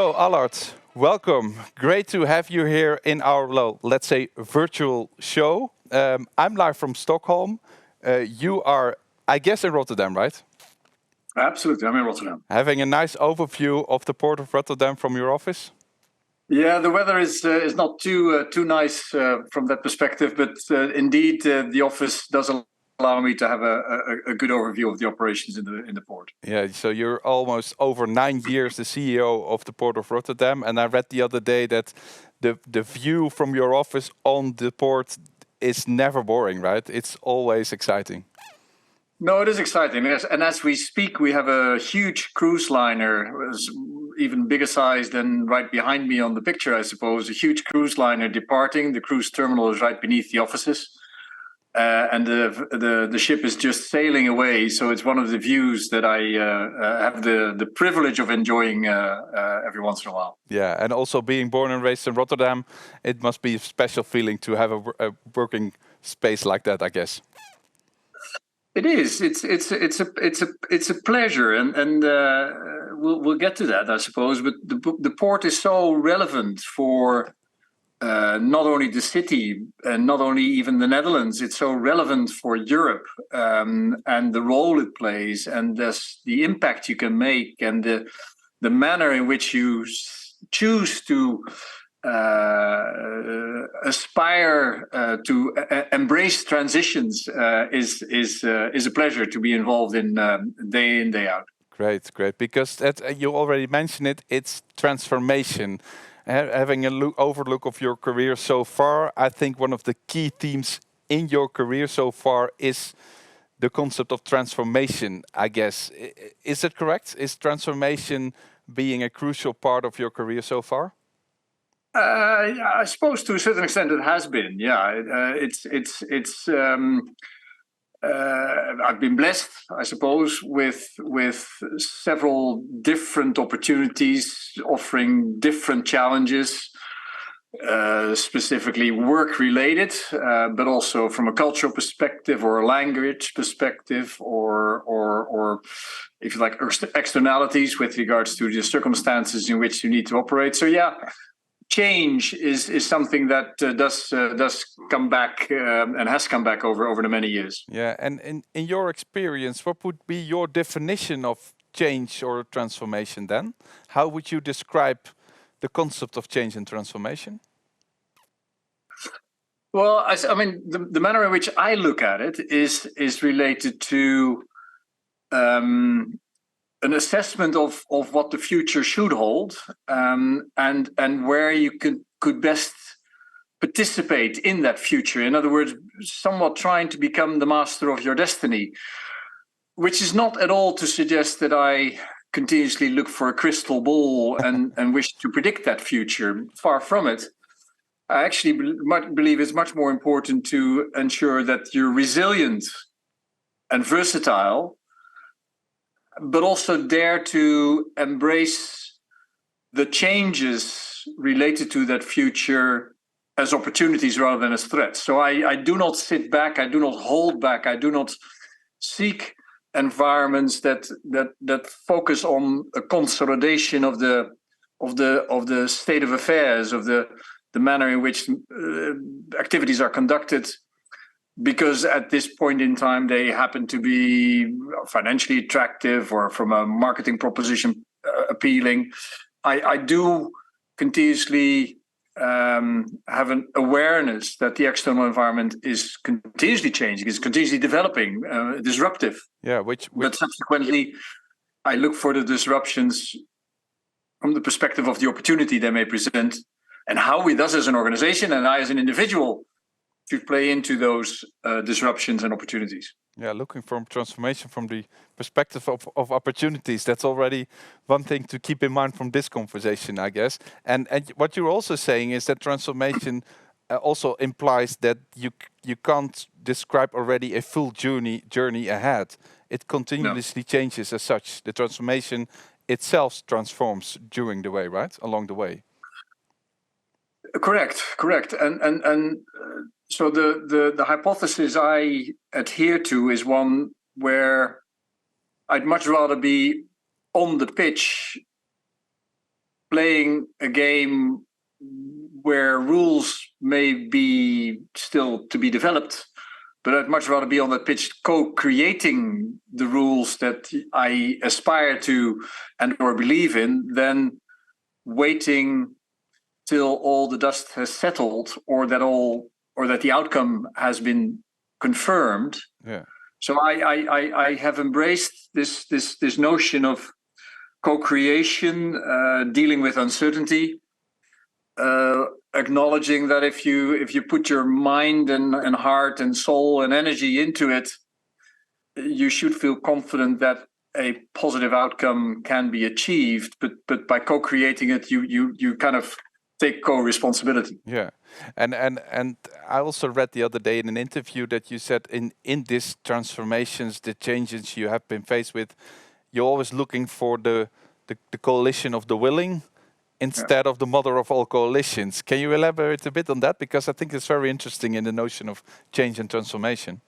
So, Allard, welcome. Great to have you here in our, let's say, virtual show. I'm live from Stockholm. You are, I guess, in Rotterdam, right? Absolutely, I'm in Rotterdam. Having a nice overview of the Port of Rotterdam from your office? Yeah, the weather is not too nice from that perspective, but indeed the office does allow me to have a good overview of the operations in the port. Yeah, so you're almost over 9 years the CEO of the Port of Rotterdam, and I read the other day that the view from your office on the port is never boring, right? It's always exciting. No, it is exciting. And as we speak, we have a huge cruise liner, even bigger size than right behind me on the picture, I suppose. A huge cruise liner departing. The cruise terminal is right beneath the offices. And the ship is just sailing away. So it's one of the views that I have the privilege of enjoying every once in a while. Yeah, and also being born and raised in Rotterdam, it must be a special feeling to have a working space like that, I guess. It is. It's a pleasure, and we'll get to that, I suppose. But the port is so relevant for not only the city and not only even the Netherlands. It's so relevant for Europe and the role it plays, and the impact you can make, and the manner in which you choose to aspire to embrace transitions is a pleasure to be involved in day in, day out. Great, great. Because you already mentioned it, it's transformation. Having an overlook of your career so far, I think one of the key themes in your career so far is the concept of transformation, I guess. Is it correct? Is transformation being a crucial part of your career so far? I suppose to a certain extent it has been. Yeah, I've been blessed, I suppose, with several different opportunities offering different challenges, specifically work related, but also from a cultural perspective or a language perspective, or if you like, externalities with regards to the circumstances in which you need to operate. So yeah. Change is something that does come back and has come back over the many years. Yeah, and in your experience, what would be your definition of change or transformation then? How would you describe the concept of change and transformation? Well, I mean, the manner in which I look at it is related to an assessment of what the future should hold, and where you could best participate in that future. In other words, somewhat trying to become the master of your destiny, which is not at all to suggest that I continuously look for a crystal ball and wish to predict that future. Far from it. I actually believe it's much more important to ensure that you're resilient and versatile, but also dare to embrace the changes related to that future as opportunities rather than as threats. So I do not sit back, I do not hold back, I do not seek environments that focus on a consolidation of the state of affairs, of the manner in which activities are conducted, because at this point in time they happen to be financially attractive or from a marketing proposition appealing. I do continuously have an awareness that the external environment is continuously changing, is continuously developing, disruptive. Yeah, But subsequently, I look for the disruptions from the perspective of the opportunity they may present, and how we thus as an organization and I as an individual should play into those disruptions and opportunities. Yeah, looking for transformation from the perspective of opportunities. That's already one thing to keep in mind from this conversation, I guess. And what you're also saying is that transformation also implies that you can't describe already a full journey ahead. It continuously changes as such. The transformation itself transforms during the way, right? Along the way. Correct. And so the hypothesis I adhere to is one where I'd much rather be on the pitch playing a game where rules may be still to be developed, but I'd much rather be on that pitch co-creating the rules that I aspire to and or believe in than waiting till all the dust has settled or that the outcome has been confirmed. Yeah. So I have embraced this notion of co-creation, dealing with uncertainty, acknowledging that if you put your mind and heart and soul and energy into it, you should feel confident that a positive outcome can be achieved. But by co-creating it, you kind of take co-responsibility. Yeah, and I also read the other day in an interview that you said in these transformations, the changes you have been faced with, you're always looking for the coalition of the willing instead of the mother of all coalitions. Can you elaborate a bit on that? Because I think it's very interesting in the notion of change and transformation.